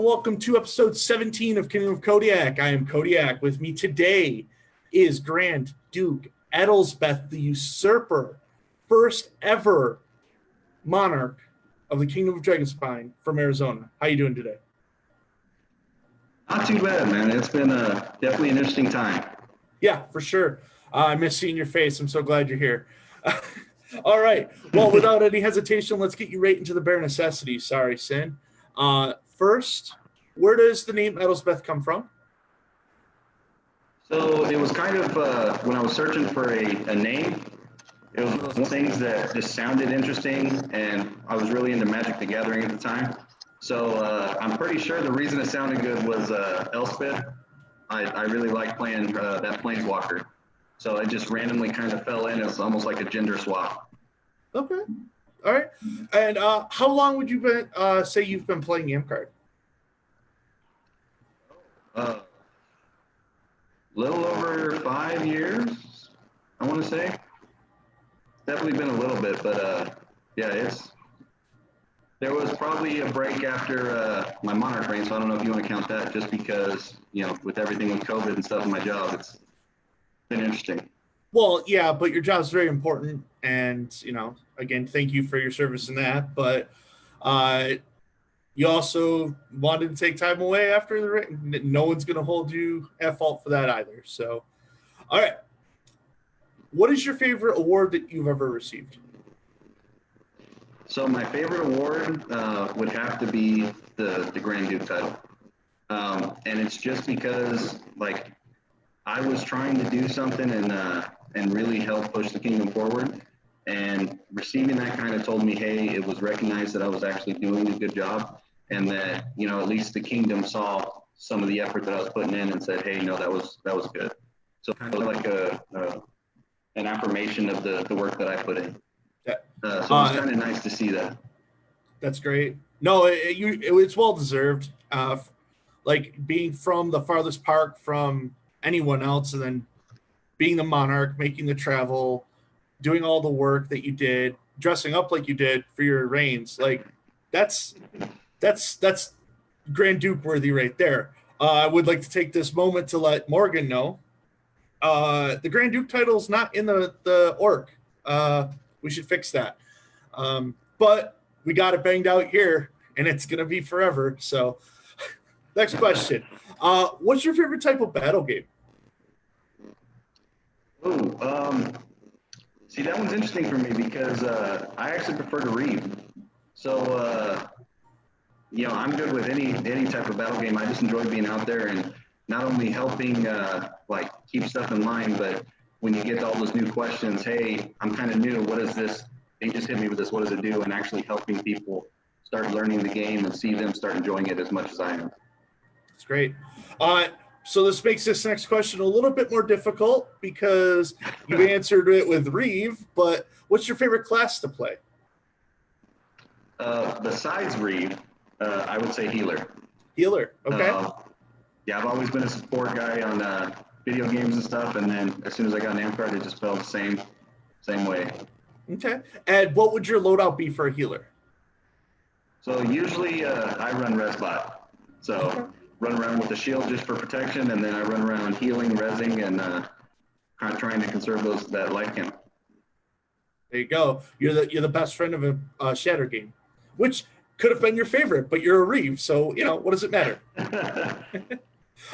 welcome to episode 17 of Kingdom of Kodiak. I am Kodiak. With me today is Grand Duke Edelspeth, the usurper, first ever monarch of the Kingdom of Dragonspine from Arizona. How you doing today? Not too bad, man. It's been definitely an interesting time. Yeah, for sure. I miss seeing your face. I'm so glad you're here. All right. Well, without any hesitation, let's get you right into the bare necessities. Sorry, Sin. First, where does the name Edelspeth come from? So it was kind of when I was searching for a name, it was one of those things that just sounded interesting, and I was really into Magic the Gathering at the time. So I'm pretty sure the reason it sounded good was Elspeth. I really like playing that Planeswalker. So it just randomly kind of fell in. It's almost like a gender swap. Okay. All right. And how long would you say you've been playing Yamcard? Little over 5 years, I want to say. Definitely been a little bit, but yeah, there was probably a break after my Monarch reign, so I don't know if you want to count that, just because, with everything with COVID and stuff in my job, it's been interesting. Well, yeah, but your job's very important, and, again, thank you for your service in that, but you also wanted to take time away after the reign. No one's going to hold you at fault for that either. So, all right. What is your favorite award that you've ever received? So my favorite award would have to be the Grand Duke title. And it's just because, I was trying to do something and really help push the kingdom forward. And receiving that kind of told me, hey, it was recognized that I was actually doing a good job, and that, at least the kingdom saw some of the effort that I was putting in and said, hey, no, that was good. So kind of like an affirmation of the work that I put in. Yeah. So it was kind of nice to see that. That's great. No, it's well deserved. Being from the farthest park from anyone else, and then being the monarch, making the travel, doing all the work that you did, dressing up like you did for your reigns, that's Grand Duke worthy right there. I would like to take this moment to let Morgan know the Grand Duke title is not in the orc. We should fix that. But we got it banged out here, and it's going to be forever. So next question. What's your favorite type of battle game? See, that one's interesting for me because I actually prefer to read. So, I'm good with any type of battle game. I just enjoy being out there and not only helping keep stuff in line, but when you get all those new questions, hey, I'm kind of new. What is this? They just hit me with this. What does it do? And actually helping people start learning the game and see them start enjoying it as much as I am. That's great. So this makes this next question a little bit more difficult because you answered it with Reeve, but what's your favorite class to play? Besides Reeve, I would say healer. Healer, okay. Yeah, I've always been a support guy on video games and stuff, and then as soon as I got an Amcard, it just felt the same way. Okay. And what would your loadout be for a healer? So usually I run Resbot. So okay. Run around with the shield just for protection, and then I run around healing, rezzing, and kind of trying to conserve that life count. There you go. You're the best friend of a Shatter game, which could have been your favorite, but you're a Reeve, so what does it matter?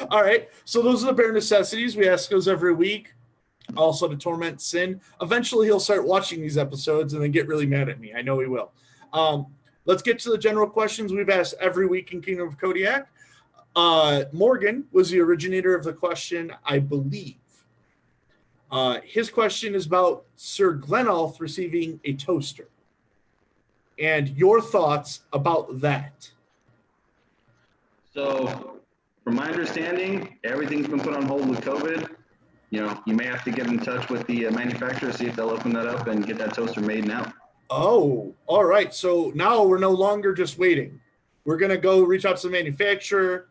All right. So those are the bare necessities. We ask those every week. Also to torment Sin. Eventually he'll start watching these episodes and then get really mad at me. I know he will. Let's get to the general questions we've asked every week in Kingdom of Kodiak. Morgan was the originator of the question, I believe. His question is about Sir Glenulf receiving a toaster. And your thoughts about that. So, from my understanding, everything's been put on hold with COVID. You may have to get in touch with the manufacturer, see if they'll open that up and get that toaster made now. Oh, all right. So now we're no longer just waiting. We're going to go reach out to the manufacturer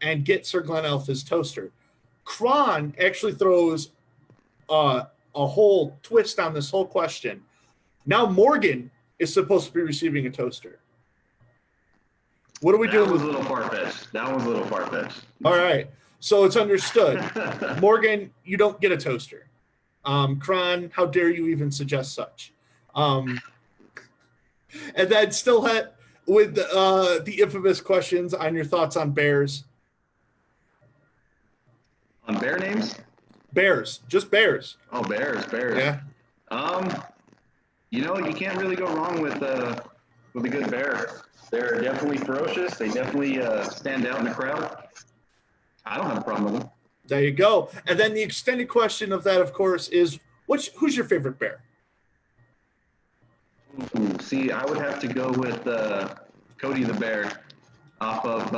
and get Sir Glenulf his toaster. Kron actually throws a whole twist on this whole question. Now Morgan is supposed to be receiving a toaster. What are we That doing was with? a little far-fetched. That was a little far-fetched. All right. So it's understood. Morgan, you don't get a toaster. Kron, how dare you even suggest such? Um, and then still had with the infamous questions on your thoughts on bears. On bear names? Bears, just bears. Oh, bears. Yeah. Um, you can't really go wrong with a good bear. They're definitely ferocious. They definitely stand out in the crowd. I don't have a problem with them. There you go. And then the extended question of that, of course, is who's your favorite bear? Ooh, see, I would have to go with Cody the bear off of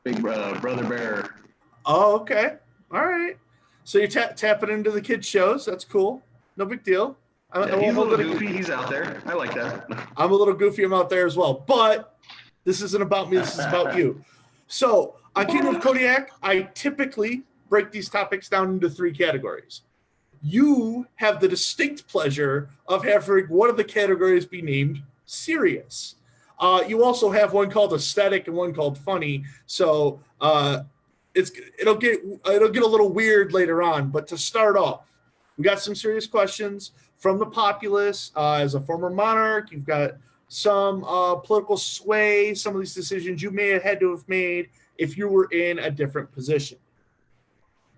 Big Brother Bear. Oh, okay. All right. So you're tapping into the kids' shows. That's cool. No big deal. I Yeah, won't he's a hold little it. goofy. He's out there. I like that. I'm a little goofy. I'm out there as well. But this isn't about me. This is about you. So on Kingdom of Kodiak, I typically break these topics down into 3 categories. You have the distinct pleasure of having one of the categories be named serious. You also have one called aesthetic and one called funny. So it'll get a little weird later on. But to start off, we got some serious questions from the populace. As a former monarch, you've got some political sway, some of these decisions you may have had to have made if you were in a different position,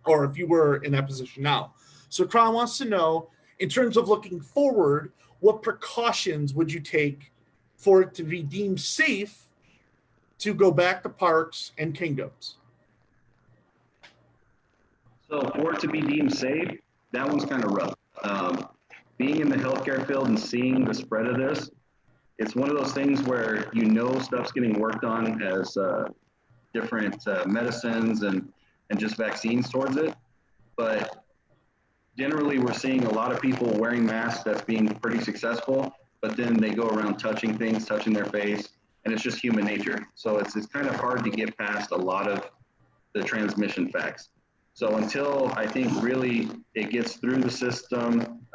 or if you were in that position now. So Kron wants to know, in terms of looking forward, what precautions would you take for it to be deemed safe to go back to parks and kingdoms? So for it to be deemed safe, that one's kind of rough. Being in the healthcare field and seeing the spread of this, it's one of those things where stuff's getting worked on as different medicines and just vaccines towards it. But generally, we're seeing a lot of people wearing masks that's being pretty successful, but then they go around touching things, touching their face, and it's just human nature. So it's kind of hard to get past a lot of the transmission facts. So until I think really it gets through the system,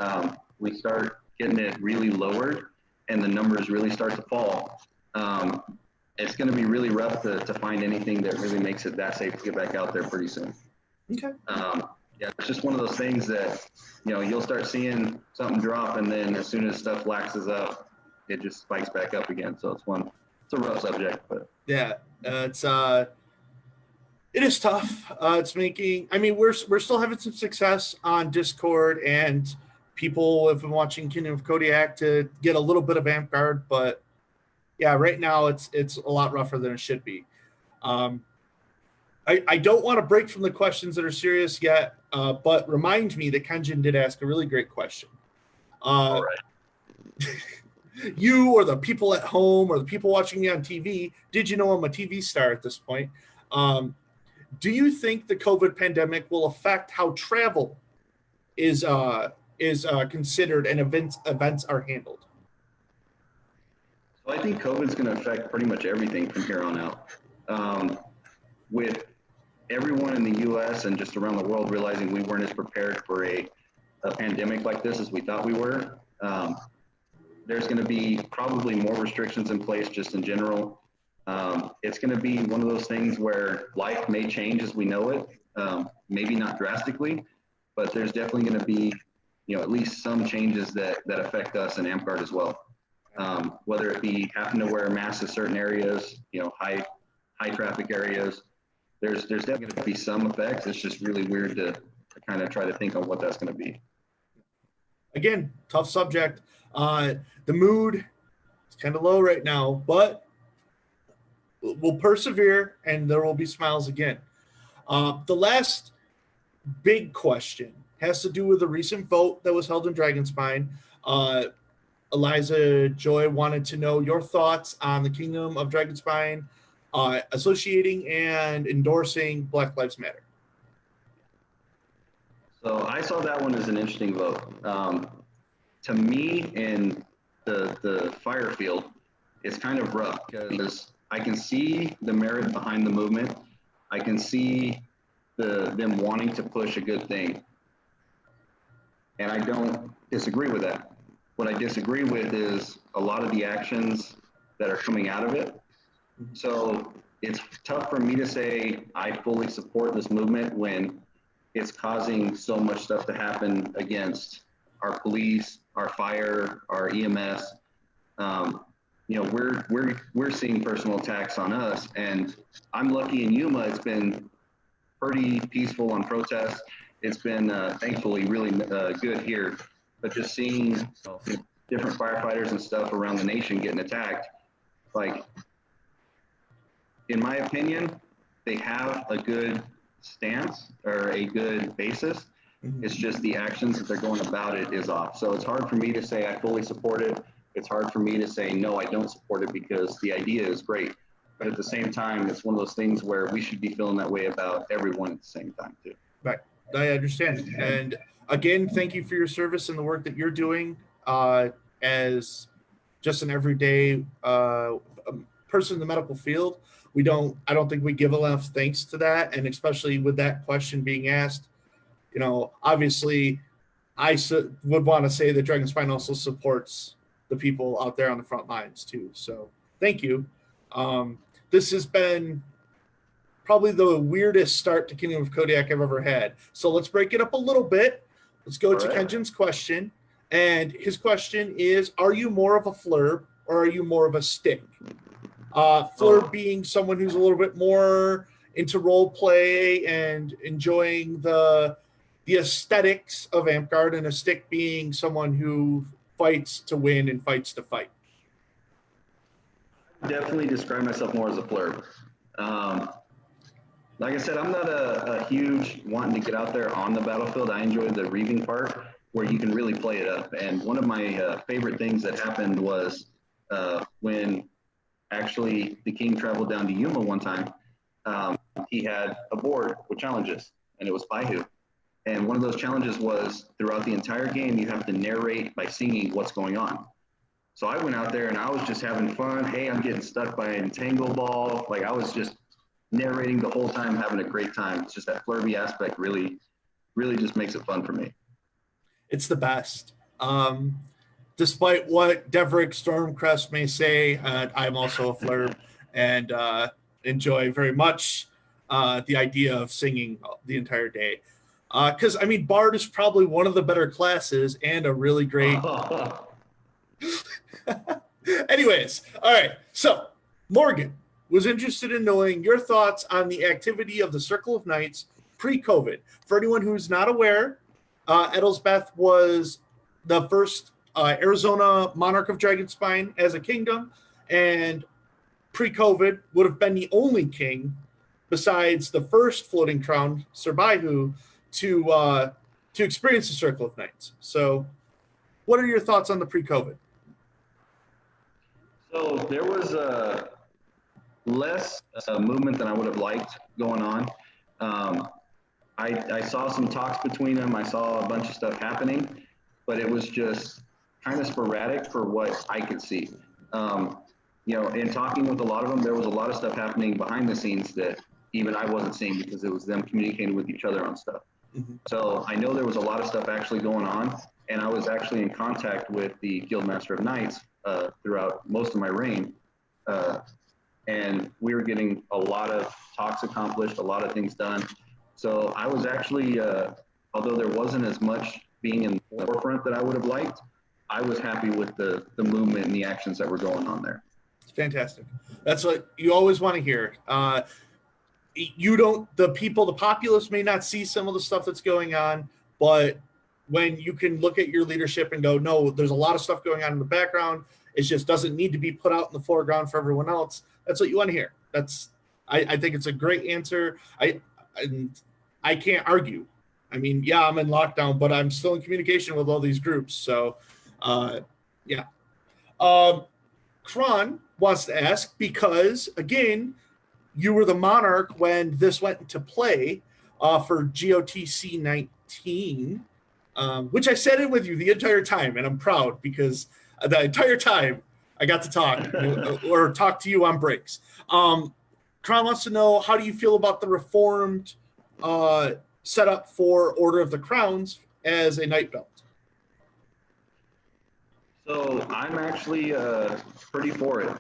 we start getting it really lowered and the numbers really start to fall, it's going to be really rough to find anything that really makes it that safe to get back out there pretty soon. Okay. Yeah, it's just one of those things that, you'll start seeing something drop, and then as soon as stuff laxes up, it just spikes back up again. So it's a rough subject, but yeah, it is tough. It's making. I mean, we're still having some success on Discord, and people have been watching Kingdom of Kodiak to get a little bit of Amp Guard, but yeah, right now it's a lot rougher than it should be. I don't want to break from the questions that are serious yet, but remind me that Kenjin did ask a really great question. all right. You or the people at home or the people watching me on TV, did you know I'm a TV star at this point? Do you think the COVID pandemic will affect how travel is considered and events are handled? So I think COVID is going to affect pretty much everything from here on out. With everyone in the U.S. and just around the world realizing we weren't as prepared for a pandemic like this as we thought we were, there's going to be probably more restrictions in place just in general. It's going to be one of those things where life may change as we know it, maybe not drastically, but there's definitely going to be, at least some changes that affect us in AmpGuard as well. Whether it be having to wear masks in certain areas, high traffic areas, there's definitely going to be some effects. It's just really weird to kind of try to think on what that's going to be. Again, tough subject. The mood is kind of low right now, but we'll persevere and there will be smiles again. The last big question has to do with the recent vote that was held in Dragonspine. Eliza Joy wanted to know your thoughts on the Kingdom of Dragonspine associating and endorsing Black Lives Matter. So I saw that one as an interesting vote. To me, in the fire field, it's kind of rough because I can see the merit behind the movement. I can see them wanting to push a good thing. And I don't disagree with that. What I disagree with is a lot of the actions that are coming out of it. So it's tough for me to say I fully support this movement when it's causing so much stuff to happen against our police, our fire, our EMS. You know, we're seeing personal attacks on us, and I'm lucky in Yuma. It's been pretty peaceful on protests. It's been thankfully really good here. But just seeing different firefighters and stuff around the nation getting attacked, like, in my opinion, they have a good stance or a good basis. It's just the actions that they're going about it is off. So it's hard for me to say I fully support it. It's hard for me to say, no, I don't support it, because the idea is great. But at the same time, it's one of those things where we should be feeling that way about everyone at the same time too. Right. I understand. And again, thank you for your service and the work that you're doing as just an everyday person in the medical field. I don't think we give enough thanks to that. And especially with that question being asked, you know, obviously I would want to say that Dragon Spine also supports the people out there on the front lines too. So thank you. This has been probably the weirdest start to Kingdom of Kodiak I've ever had. So let's break it up a little bit. Let's go to Kenjin's question. And his question is, are you more of a flurb or are you more of a stick? Flurb being someone who's a little bit more into role play and enjoying the aesthetics of Amtgard, and a stick being someone who fights to win and fights to fight. Definitely describe myself more as a flurb. Like I said, I'm not a huge wanting to get out there on the battlefield. I enjoy the reaving part where you can really play it up. And one of my favorite things that happened was when actually the king traveled down to Yuma one time. He had a board with challenges, and it was Baihu. And one of those challenges was throughout the entire game, you have to narrate by singing what's going on. So I went out there and I was just having fun. Hey, I'm getting stuck by an entangle ball. Like, I was just narrating the whole time, having a great time. It's just that flirby aspect really just makes it fun for me. It's the best. Despite what Deverick Stormcrest may say, I'm also a flurb and enjoy very much the idea of singing the entire day. Because, I mean, Bard is probably one of the better classes and a really great... Anyways, all right. So, Morgan was interested in knowing your thoughts on the activity of the Circle of Knights pre-COVID. For anyone who's not aware, Edelspeth was the first Arizona monarch of Dragonspine as a kingdom, and pre-COVID would have been the only king besides the first floating crown, Sir Baihu, to experience the Circle of Knights. So what are your thoughts on the pre-COVID? So there was less movement than I would have liked going on. I saw some talks between them. I saw a bunch of stuff happening, but it was just kind of sporadic for what I could see. You know, in talking with a lot of them, there was a lot of stuff happening behind the scenes that even I wasn't seeing because it was them communicating with each other on stuff. Mm-hmm. So I know there was a lot of stuff actually going on, and I was actually in contact with the Guildmaster of Knights throughout most of my reign. And we were getting a lot of talks accomplished, a lot of things done. So I was actually, although there wasn't as much being in the forefront that I would have liked, I was happy with the movement and the actions that were going on there. It's fantastic. That's what you always want to hear. The populace may not see some of the stuff that's going on, but when you can look at your leadership and go, no, there's a lot of stuff going on in the background. It just doesn't need to be put out in the foreground for everyone else. That's what you want to hear. I think it's a great answer. I can't argue. I mean, yeah, I'm in lockdown, but I'm still in communication with all these groups. So, yeah. Kron wants to ask, because, again, you were the monarch when this went into play for GOTC 19, which I sat in with you the entire time, and I'm proud because the entire time I got to talk or talk to you on breaks. Kron wants to know, how do you feel about the reformed setup for Order of the Crowns as a Knight Belt? So I'm actually pretty for it.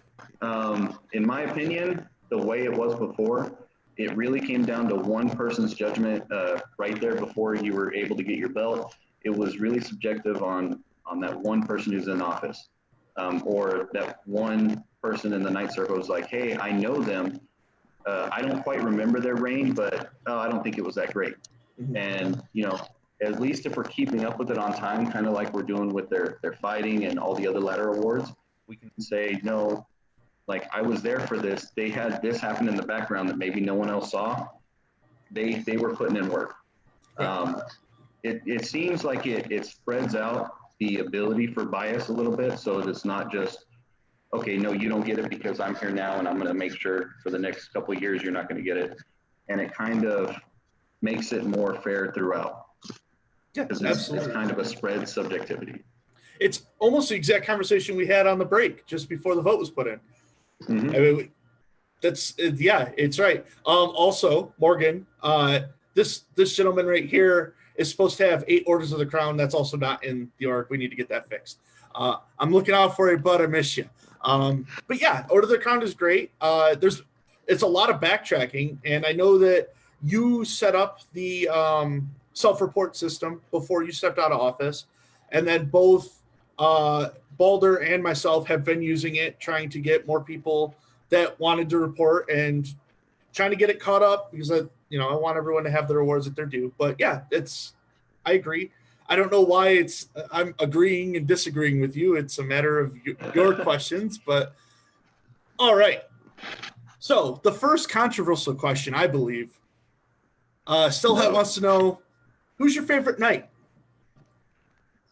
In my opinion, the way it was before, it really came down to one person's judgment right there before you were able to get your belt. It was really subjective on that one person who's in office, or that one person in the night circle was like, hey, I know them. I don't quite remember their reign, but I don't think it was that great. Mhm. And, at least if we're keeping up with it on time, kind of like we're doing with their fighting and all the other ladder awards, we can say, no, like I was there for this. They had this happen in the background that maybe no one else saw. They were putting in work. It seems like it spreads out the ability for bias a little bit. So it's not just, okay, no, you don't get it because I'm here now and I'm going to make sure for the next couple of years you're not going to get it. And it kind of makes it more fair throughout. Yeah, Because absolutely. it's kind of a spread subjectivity. It's almost the exact conversation we had on the break just before the vote was put in. Mm-hmm. I mean, it's right. Also, Morgan, this gentleman right here is supposed to have 8 orders of the crown. That's also not in the org. We need to get that fixed. I'm looking out for you, but I miss you. But yeah, Order of the Crown is great. It's a lot of backtracking, and I know that you set up the self-report system before you stepped out of office, and then both Balder and myself have been using it, trying to get more people that wanted to report and trying to get it caught up because I want everyone to have the rewards that they're due. But yeah, I agree. I don't know why I'm agreeing and disagreeing with you. It's a matter of your questions, but all right. So the first controversial question, I believe, Stillhead wants to know, who's your favorite knight?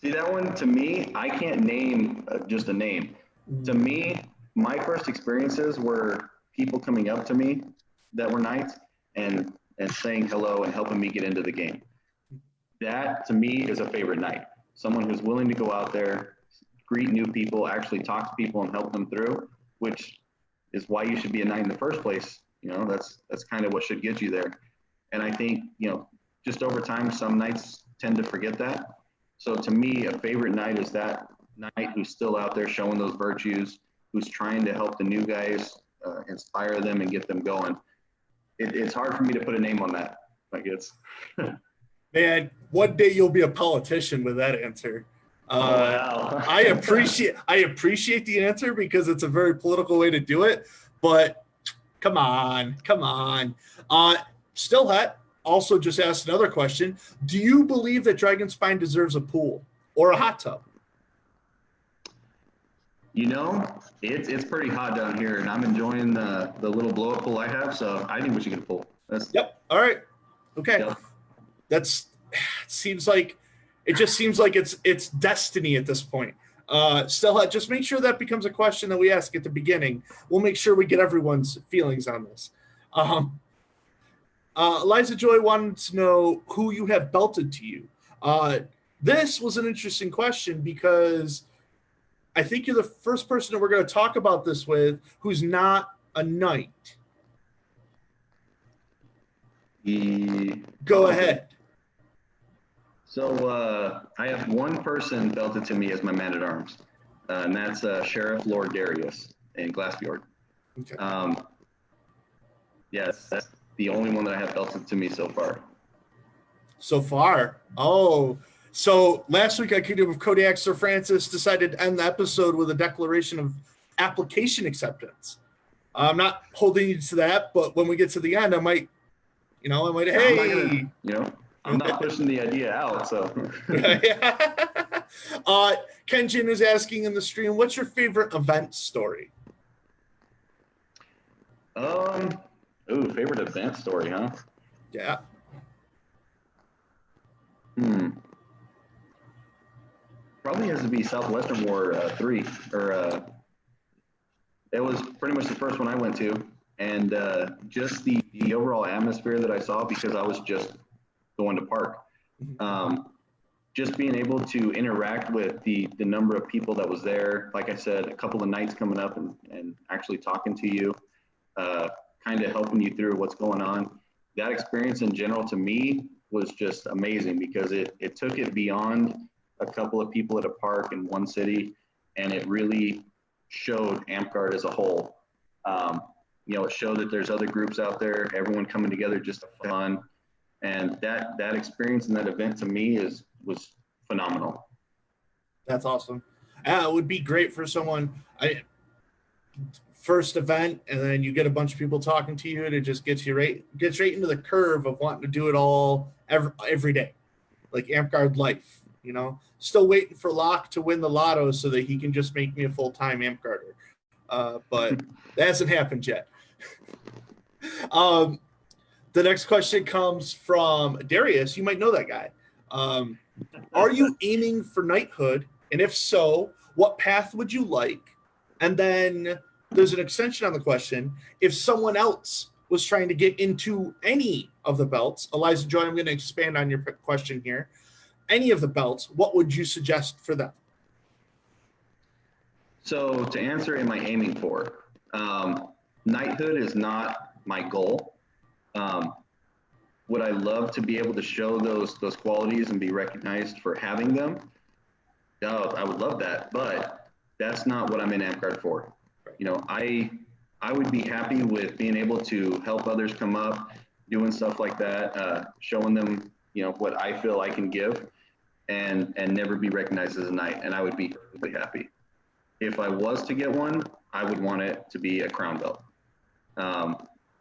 See, that one, to me, I can't name just a name. To me, my first experiences were people coming up to me that were knights and saying hello and helping me get into the game. That, to me, is a favorite knight. Someone who's willing to go out there, greet new people, actually talk to people and help them through, which is why you should be a knight in the first place. That's kind of what should get you there. And I think, just over time, some knights tend to forget that. So to me, a favorite knight is that knight who's still out there showing those virtues, who's trying to help the new guys, inspire them and get them going. It's hard for me to put a name on that. Like Man, one day you'll be a politician with that answer. Wow. I appreciate the answer because it's a very political way to do it. But come on. Stillhat also just asked another question. Do you believe that Dragonspine deserves a pool or a hot tub? It's pretty hot down here, and I'm enjoying the little blow-up pool I have, so I think we should get a pool. Yep. All right. Okay. Yep. It seems like it's destiny at this point. Stella, just make sure that becomes a question that we ask at the beginning. We'll make sure we get everyone's feelings on this. Eliza Joy wanted to know who you have belted to you. This was an interesting question because I think you're the first person that we're going to talk about this with who's not a knight. Go ahead. So I have one person belted to me as my man-at-arms, and that's Sheriff Lord Darius in Glassfjord. Okay. Yes, that's the only one that I have belted to me so far. So far? Oh. So last week I could have Kodiak Sir Francis decided to end the episode with a declaration of application acceptance. I'm not holding you to that, but when we get to the end, I might, hey. I'm not pushing the idea out, so. Kenjin is asking in the stream, what's your favorite event story? Favorite event story, huh? Yeah. Probably has to be Southwestern War 3, or it was pretty much the first one I went to, and just the overall atmosphere that I saw because I was just going to park. Just being able to interact with the number of people that was there, like I said, a couple of nights coming up and actually talking to you, kind of helping you through what's going on. That experience in general to me was just amazing because it took it beyond a couple of people at a park in one city, and it really showed Amtgard as a whole It showed that there's other groups out there, everyone coming together just to have fun. And that experience and that event to me was phenomenal. That's awesome. It would be great for someone. First event, and then you get a bunch of people talking to you, and it just gets right into the curve of wanting to do it all every day, like Amp Guard life. Still waiting for Locke to win the lotto so that he can just make me a full-time Amp Guarder. But that hasn't happened yet. The next question comes from Darius. You might know that guy. Are you aiming for knighthood? And if so, what path would you like? And then there's an extension on the question. If someone else was trying to get into any of the belts, Eliza Joy, I'm going to expand on your question here. Any of the belts, what would you suggest for them? So to answer, am I aiming for? Knighthood is not my goal. Would I love to be able to show those qualities and be recognized for having them? Oh, I would love that, but that's not what I'm in Amp Guard for. I would be happy with being able to help others come up, doing stuff like that, showing them, what I feel I can give, and never be recognized as a knight, and I would be perfectly happy. If I was to get one, I would want it to be a crown belt,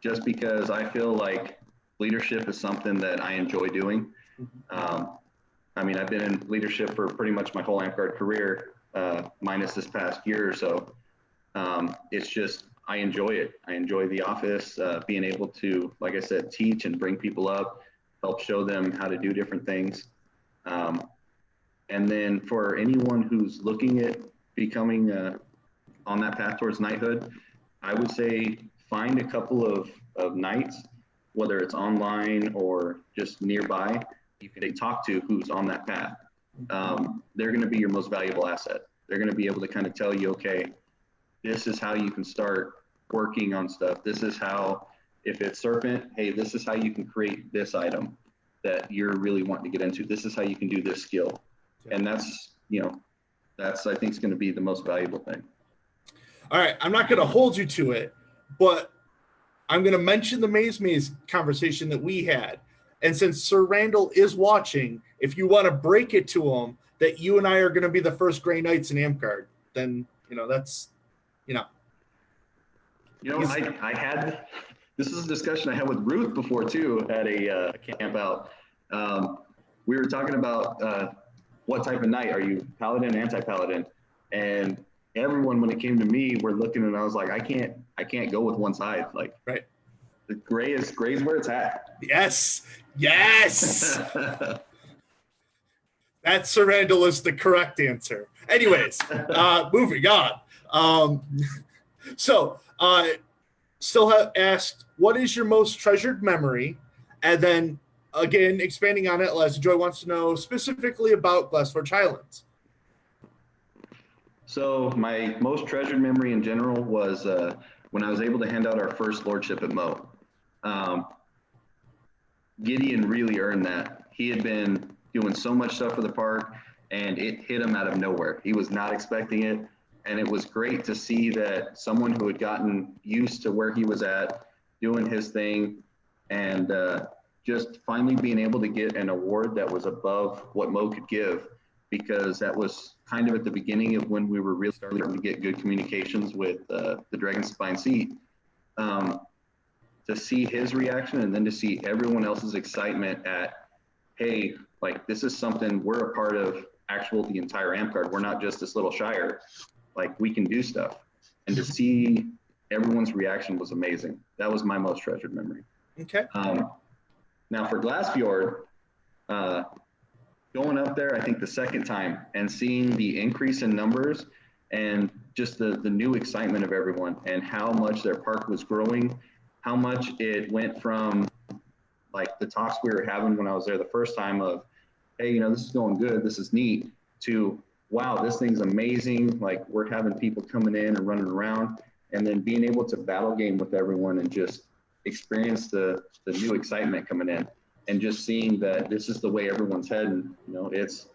just because I feel like leadership is something that I enjoy doing. I've been in leadership for pretty much my whole Amp Guard career, minus this past year or so. It's just, I enjoy it. I enjoy the office, being able to, like I said, teach and bring people up, help show them how to do different things. And then for anyone who's looking at becoming on that path towards knighthood, I would say find a couple of knights, whether it's online or just nearby, you can talk to who's on that path. They're going to be your most valuable asset. They're going to be able to kind of tell you, okay, this is how you can start working on stuff. This is how, if it's serpent, hey, this is how you can create this item that you're really wanting to get into. This is how you can do this skill. And that's I think is going to be the most valuable thing. All right. I'm not going to hold you to it, but I'm going to mention the Maze conversation that we had. And since Sir Randall is watching, if you want to break it to him that you and I are going to be the first Grey Knights in Amp Guard, then, that's, I had, this is a discussion I had with Ruth before too at a camp out. We were talking about what type of knight are you, paladin, anti-paladin? And everyone, when it came to me, were looking, and I was like, I can't go with one side. Like, right. The gray is where it's at. Yes. That Sir Randall is the correct answer. Anyways, moving on. Still have asked, what is your most treasured memory? And then again, expanding on it, Les Joy wants to know specifically about Glassforge Highlands. So my most treasured memory in general was when I was able to hand out our first lordship at Mo. Gideon really earned that. He had been doing so much stuff for the park, and it hit him out of nowhere. He was not expecting it, and it was great to see that someone who had gotten used to where he was at, doing his thing, and just finally being able to get an award that was above what Mo could give, because that was kind of at the beginning of when we were really starting to get good communications with the Dragon Spine seat. To see his reaction and then to see everyone else's excitement at, hey, like, this is something we're a part of, the entire Amp Guard. We're not just this little shire. Like, we can do stuff. And to see everyone's reaction was amazing. That was my most treasured memory. Okay. Now for Glassfjord, going up there, I think the second time, and seeing the increase in numbers and just the new excitement of everyone and how much their park was growing, how much it went from like the talks we were having when I was there the first time of, hey, this is going good, this is neat, to, wow, this thing's amazing. Like, we're having people coming in and running around, and then being able to battle game with everyone and just experience the new excitement coming in, and just seeing that this is the way everyone's heading. It's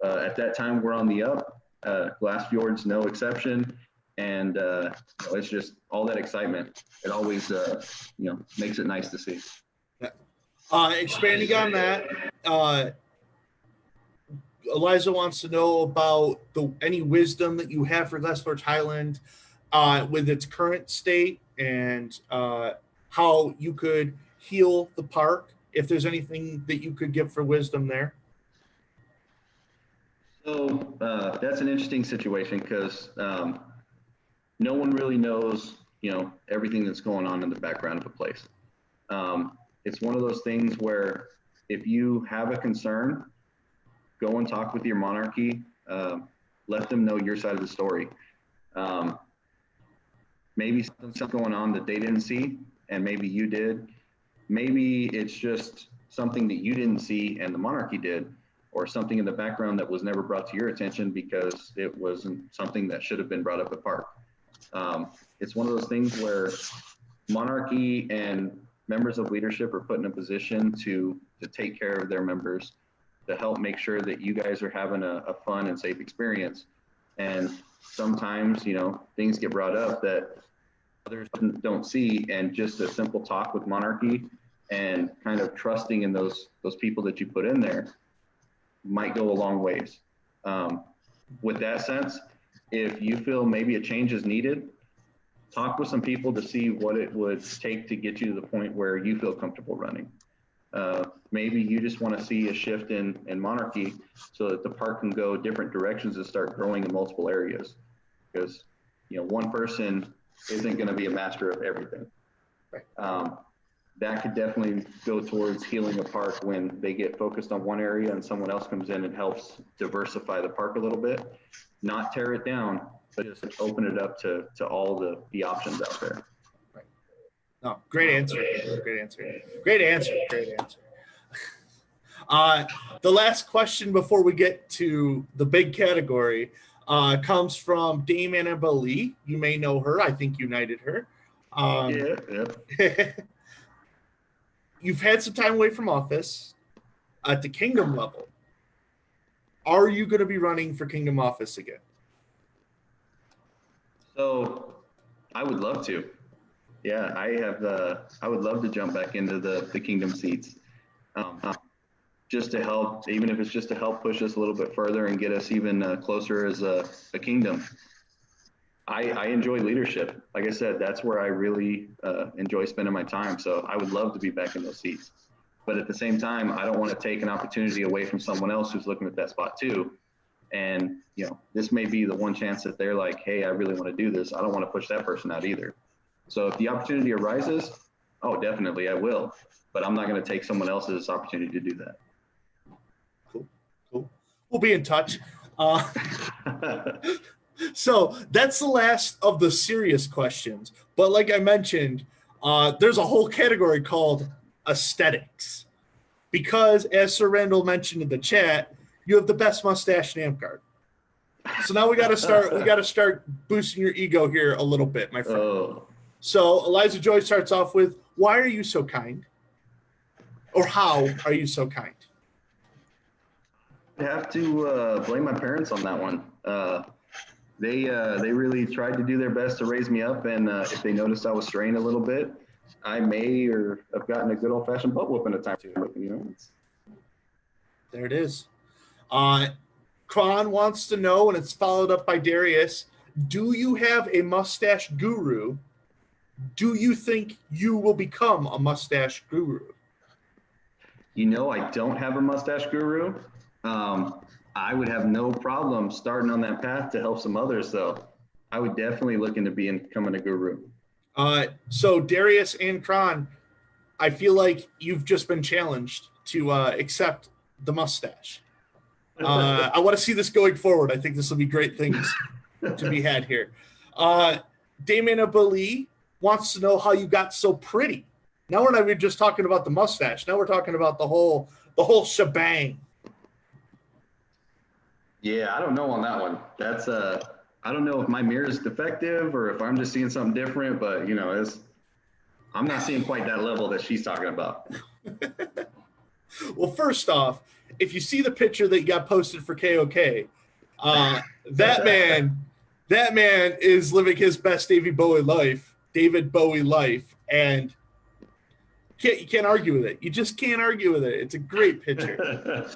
at that time we're on the up. Glassfjord's no exception. And it's just all that excitement. It always, makes it nice to see. Expanding on that, Eliza wants to know about any wisdom that you have for Lesforge Highland with its current state, and how you could heal the park, if there's anything that you could give for wisdom there. So that's an interesting situation because no one really knows, everything that's going on in the background of a place. It's one of those things where if you have a concern, go and talk with your monarchy. Let them know your side of the story. Maybe something's going on that they didn't see, and maybe you did. Maybe it's just something that you didn't see and the monarchy did, or something in the background that was never brought to your attention because it wasn't something that should have been brought up at park. It's one of those things where monarchy and members of leadership are put in a position to take care of their members, to help make sure that you guys are having a fun and safe experience. And sometimes, things get brought up that others don't see, and just a simple talk with monarchy and kind of trusting in those people that you put in there might go a long ways. With that sense, if you feel maybe a change is needed, talk with some people to see what it would take to get you to the point where you feel comfortable running. Maybe you just want to see a shift in monarchy so that the park can go different directions and start growing in multiple areas. Because, one person isn't going to be a master of everything. Right. That could definitely go towards healing a park when they get focused on one area and someone else comes in and helps diversify the park a little bit. Not tear it down, but just open it up to all the options out there. Right. No, great answer. Great answer. Great answer. Great answer. The last question before we get to the big category comes from Dame Annabelle Lee. You may know her. I think you knighted her. Yeah. You've had some time away from office at the Kingdom level. Are you going to be running for Kingdom office again? So I would love to. Yeah, I would love to jump back into the Kingdom seats. Just to help, even if it's just to help push us a little bit further and get us even closer as a kingdom. I enjoy leadership. Like I said, that's where I really enjoy spending my time. So I would love to be back in those seats. But at the same time, I don't want to take an opportunity away from someone else who's looking at that spot too. And, this may be the one chance that they're like, hey, I really want to do this. I don't want to push that person out either. So if the opportunity arises, oh, definitely I will. But I'm not going to take someone else's opportunity to do that. Cool. We'll be in touch. So that's the last of the serious questions. But like I mentioned, there's a whole category called aesthetics. Because as Sir Randall mentioned in the chat, you have the best mustache in Amgard. So now we got to start boosting your ego here a little bit, my friend. Oh. So Eliza Joy starts off with, why are you so kind? Or how are you so kind? I have to blame my parents on that one. They really tried to do their best to raise me up, and if they noticed I was straying a little bit, I may or have gotten a good old-fashioned butt whooping a time or two. There it is. Kron wants to know, and it's followed up by Darius, do you have a mustache guru? Do you think you will become a mustache guru? I don't have a mustache guru. I would have no problem starting on that path to help some others, though. I would definitely look into becoming a guru. So Darius and Kron, I feel like you've just been challenged to accept the mustache. I want to see this going forward. I think this will be great things to be had here. Dame Annabelle Lee wants to know how you got so pretty. Now we're not even just talking about the mustache. Now we're talking about the whole shebang. Yeah, I don't know on that one. That's I don't know if my mirror is defective or if I'm just seeing something different, but I'm not seeing quite that level that she's talking about. Well, first off, if you see the picture that you got posted for KOK, that that man is living his best David Bowie life, and you can't argue with it. You just can't argue with it. It's a great picture.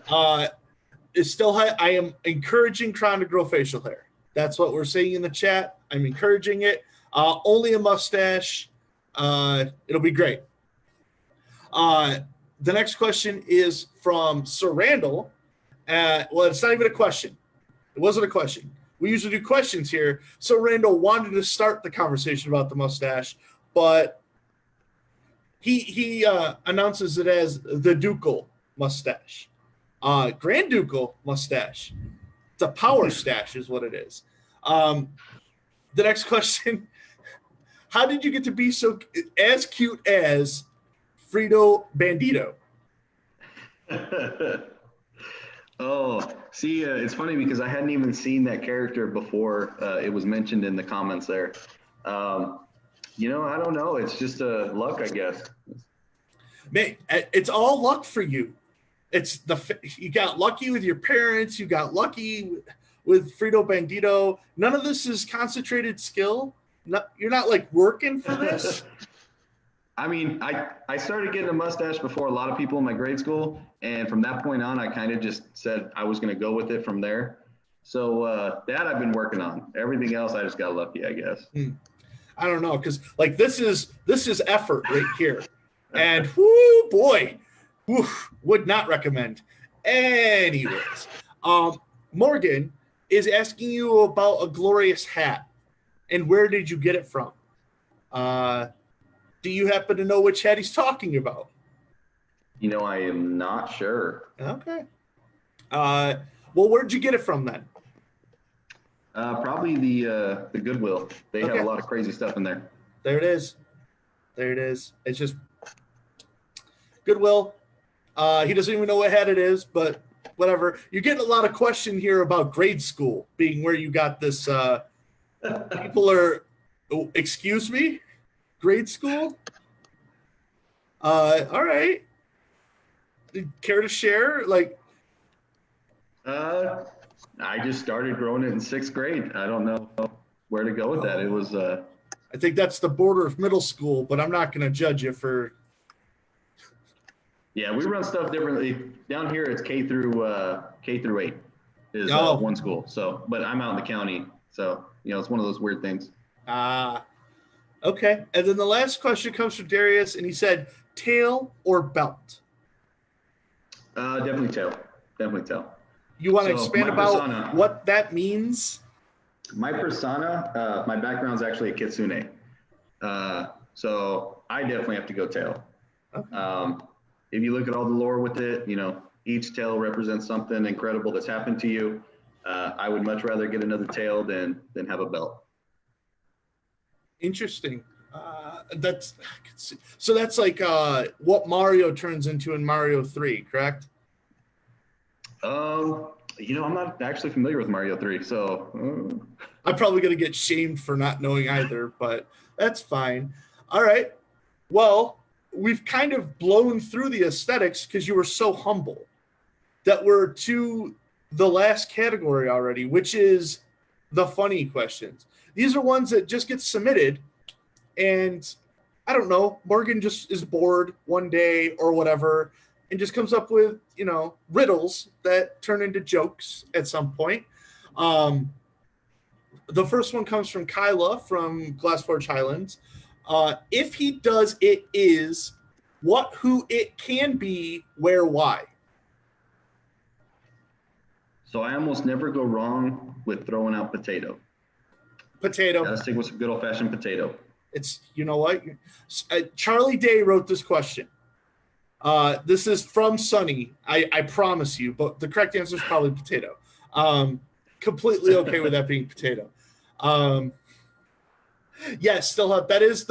It's still I am encouraging Kron to grow facial hair. That's what we're saying in the chat. I'm encouraging it. Only a mustache. It'll be great. The next question is from Sir Randall. Well, it's not even a question. It wasn't a question. We usually do questions here. So Randall wanted to start the conversation about the mustache, but he announces it as the ducal mustache. Grand ducal mustache. It's a power stash is what it is. The next question, how did you get to be so as cute as Frito Bandito? Oh, see, it's funny because I hadn't even seen that character before it was mentioned in the comments there. I don't know. It's just luck, I guess. Man, it's all luck for you. You got lucky with your parents. You got lucky with Frito Bandito. None of this is concentrated skill. You're not like working for this. I mean, I started getting a mustache before a lot of people in my grade school. And from that point on, I kind of just said I was going to go with it from there. So that I've been working on. Everything else, I just got lucky, I guess. I don't know, because like this is effort right here. And whoo, boy, would not recommend. Anyways, Morgan is asking you about a glorious hat. And where did you get it from? Do you happen to know which hat he's talking about? I am not sure. Okay. Well, where'd you get it from then? Probably the Goodwill. They have a lot of crazy stuff in there. There it is. It's just Goodwill. He doesn't even know what hat it is, but whatever. You're getting a lot of question here about grade school being where you got this. People are, excuse me, grade school? All right. Care to share? I just started growing it in 6th grade. I don't know where to go with that. It was. I think that's the border of middle school, but I'm not going to judge you for. Yeah, we run stuff differently. Down here, it's K through 8 is one school. So, but I'm out in the county, so it's one of those weird things. Okay. And then the last question comes from Darius, and he said, tail or belt? Definitely tail. You want to expand about what that means? My persona, my background is actually a kitsune. So I definitely have to go tail. Okay. If you look at all the lore with it, each tail represents something incredible that's happened to you. I would much rather get another tail than have a belt. Interesting. That's like what Mario turns into in Mario 3, correct? I'm not actually familiar with Mario 3, so I'm probably going to get shamed for not knowing either, but that's fine. All right. Well, we've kind of blown through the aesthetics because you were so humble that we're to the last category already, which is the funny questions. These are ones that just get submitted, and I don't know, Morgan just is bored one day or whatever and just comes up with, riddles that turn into jokes at some point. The first one comes from Kyla from Glassforge Highlands. If he does, it is what, who, it can be, where, why. So I almost never go wrong with throwing out potato. Potato. Gotta stick with some good old-fashioned potato. It's, you know what? Charlie Day wrote this question. This is from Sunny, I promise you, but the correct answer is probably potato. Completely okay with that being potato. Yes, still have, that is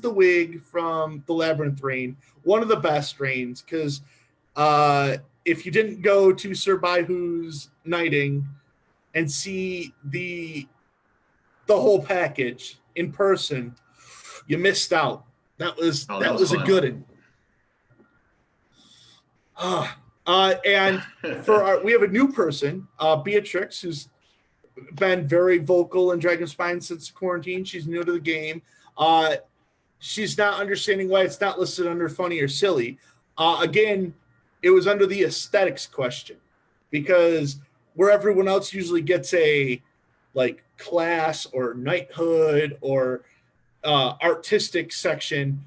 the wig from the Labyrinth Reign, one of the best reigns, because if you didn't go to Sir Baihu's knighting and see the whole package in person, you missed out. That was a good one. And we have a new person, Beatrix, who's been very vocal in Dragonspine since quarantine. She's new to the game. She's not understanding why it's not listed under funny or silly. Again, it was under the aesthetics question, because where everyone else usually gets a like class or knighthood or artistic section,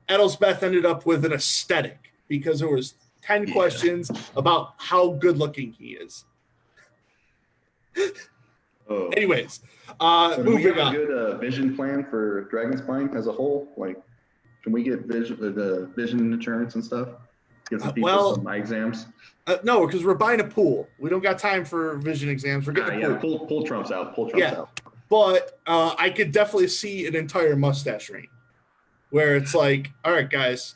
Edelspeth ended up with an aesthetic because there was 10 questions about how good looking he is. Anyways, so do we have moving a good vision plan for Dragonspine as a whole? Like, can we get vision insurance and stuff? Get some people some eye exams? No, because we're buying a pool. We don't got time for vision exams. We're getting a pool. Pull trumps out. Pull trumps out. But I could definitely see an entire mustache ring where it's like, all right, guys,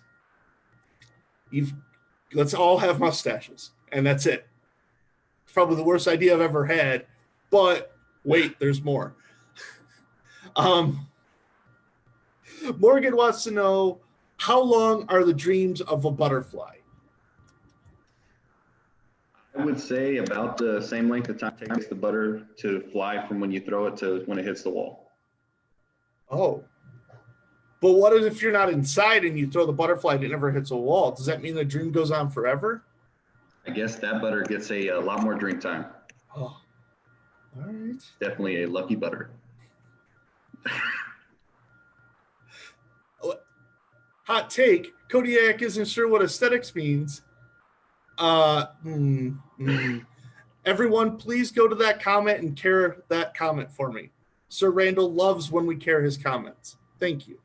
let's all have mustaches, and that's it. It's probably the worst idea I've ever had, but wait, there's more. Morgan wants to know, how long are the dreams of a butterfly? I would say about the same length of time it takes the butter to fly from when you throw it to when it hits the wall. Oh. But what if you're not inside and you throw the butterfly and it never hits a wall? Does that mean the dream goes on forever? I guess that butter gets a lot more drink time. Oh. All right. Definitely a lucky butter. Hot take, Kodiak isn't sure what aesthetics means. Everyone, please go to that comment and care that comment for me. Sir Randall loves when we care his comments. Thank you.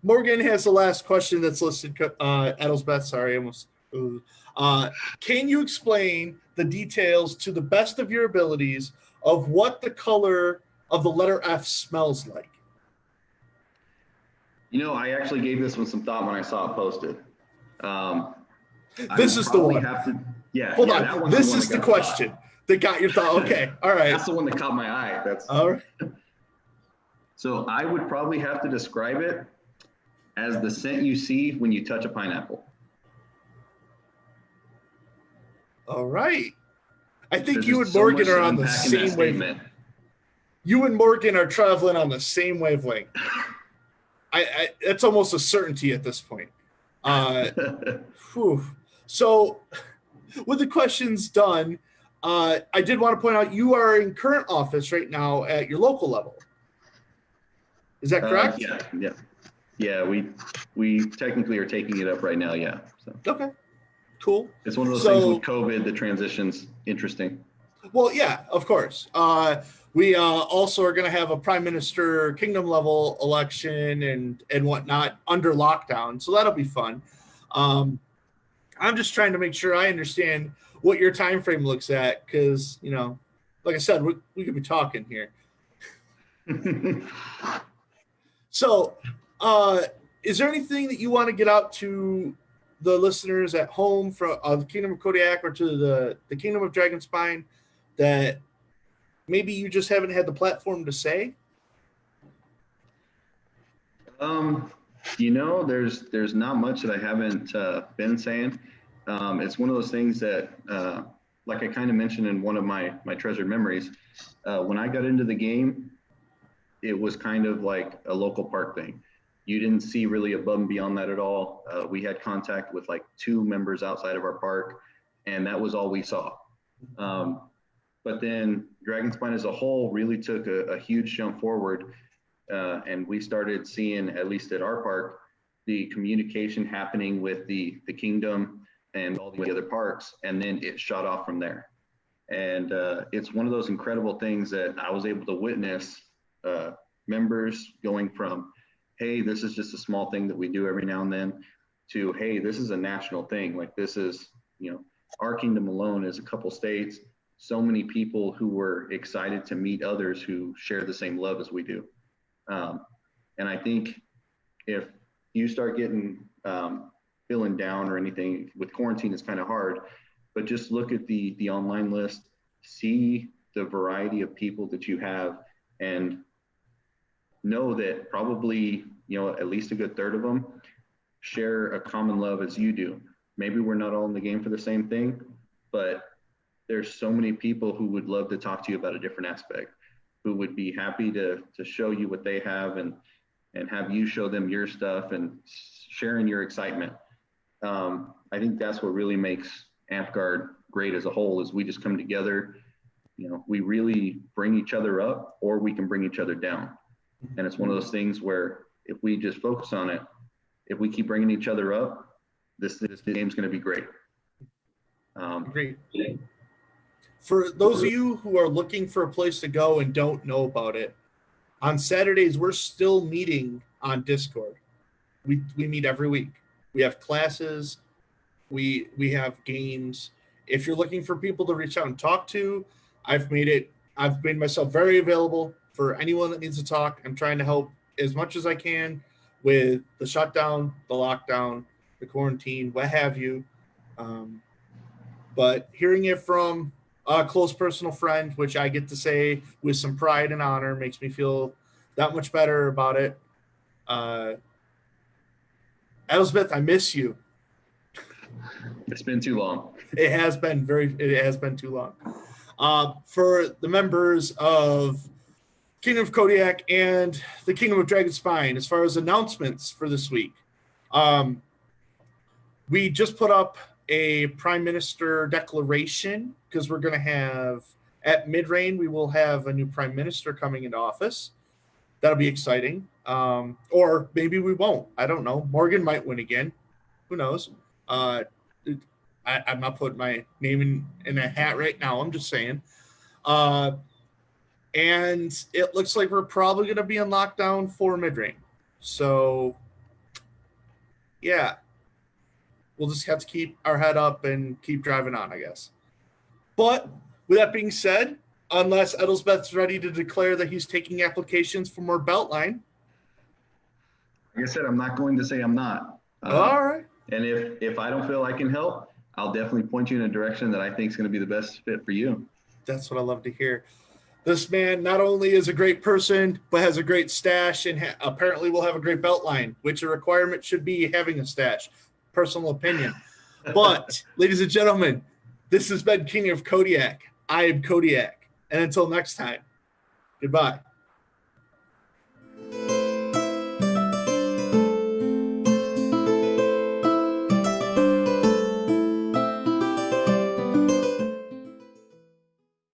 Morgan has the last question that's listed. Edelspeth, sorry, almost. Can you explain the details to the best of your abilities of what the color of the letter F smells like? You know, I actually gave this one some thought when I saw it posted. This is the one. Hold on. This is the question that got your thought. Okay. All right. That's the one that caught my eye. That's all right. So I would probably have to describe it as the scent you see when you touch a pineapple. All right. I think you and Morgan are on the same wavelength. You and Morgan are traveling on the same wavelength. It's almost a certainty at this point. So with the questions done, I did want to point out you are in current office right now at your local level. Is that correct? Yeah. We technically are taking it up right now. Yeah. So. Okay. Cool. It's one of those things with COVID. The transition's interesting. Well, yeah, of course. We also are going to have a prime minister kingdom level election and whatnot under lockdown, so that'll be fun. I'm just trying to make sure I understand what your time frame looks at, because like I said, we could be talking here. So, is there anything that you want to get out to the listeners at home from the Kingdom of Kodiak or to the Kingdom of Dragonspine that maybe you just haven't had the platform to say? There's not much that I haven't been saying. It's one of those things that, like I kind of mentioned in one of my treasured memories, when I got into the game, it was kind of like a local park thing. You didn't see really above and beyond that at all. We had contact with like 2 members outside of our park, and that was all we saw. But then Dragonspine as a whole really took a huge jump forward, and we started seeing, at least at our park, the communication happening with the kingdom and all the other parks, and then it shot off from there. And it's one of those incredible things that I was able to witness members going from, hey, this is just a small thing that we do every now and then, to, hey, this is a national thing. Like, this is, our kingdom alone is a couple states, so many people who were excited to meet others who share the same love as we do. And I think if you start getting feeling down or anything with quarantine, it's kind of hard, but just look at the online list, see the variety of people that you have, and know that probably, at least a good third of them share a common love as you do. Maybe we're not all in the game for the same thing, but there's so many people who would love to talk to you about a different aspect, who would be happy to show you what they have and have you show them your stuff and sharing your excitement. I think that's what really makes AmpGuard great as a whole is we just come together. You know, we really bring each other up or we can bring each other down. And it's one of those things where if we just focus on it, if we keep bringing each other up, this game's going to be great. Great. For those of you who are looking for a place to go and don't know about it, on Saturdays, we're still meeting on Discord. We meet every week. We have classes. We have games. If you're looking for people to reach out and talk to, I've made myself very available for anyone that needs to talk. I'm trying to help as much as I can with the shutdown, the lockdown, the quarantine, what have you. But hearing it from a close personal friend, which I get to say with some pride and honor, makes me feel that much better about it. Edelspeth, I miss you. It's been too long. It has been too long. For the members of Kingdom of Kodiak and the Kingdom of Dragon Spine, as far as announcements for this week, we just put up a Prime Minister declaration because we're going to have, at mid-reign, we will have a new Prime Minister coming into office. That'll be exciting. Or maybe we won't. I don't know. Morgan might win again. Who knows? I'm not putting my name in a hat right now. I'm just saying. And it looks like we're probably going to be in lockdown for mid-reign. So, yeah. We'll just have to keep our head up and keep driving on, I guess. But with that being said, unless Edelspeth's ready to declare that he's taking applications for more Beltline. Like I said, I'm not going to say I'm not. All right. And if I don't feel I can help, I'll definitely point you in a direction that I think is going to be the best fit for you. That's what I love to hear. This man not only is a great person, but has a great stash and apparently will have a great Beltline, which a requirement should be having a stash. Personal opinion. But, ladies and gentlemen, this has been King of Kodiak. I am Kodiak. And until next time, goodbye.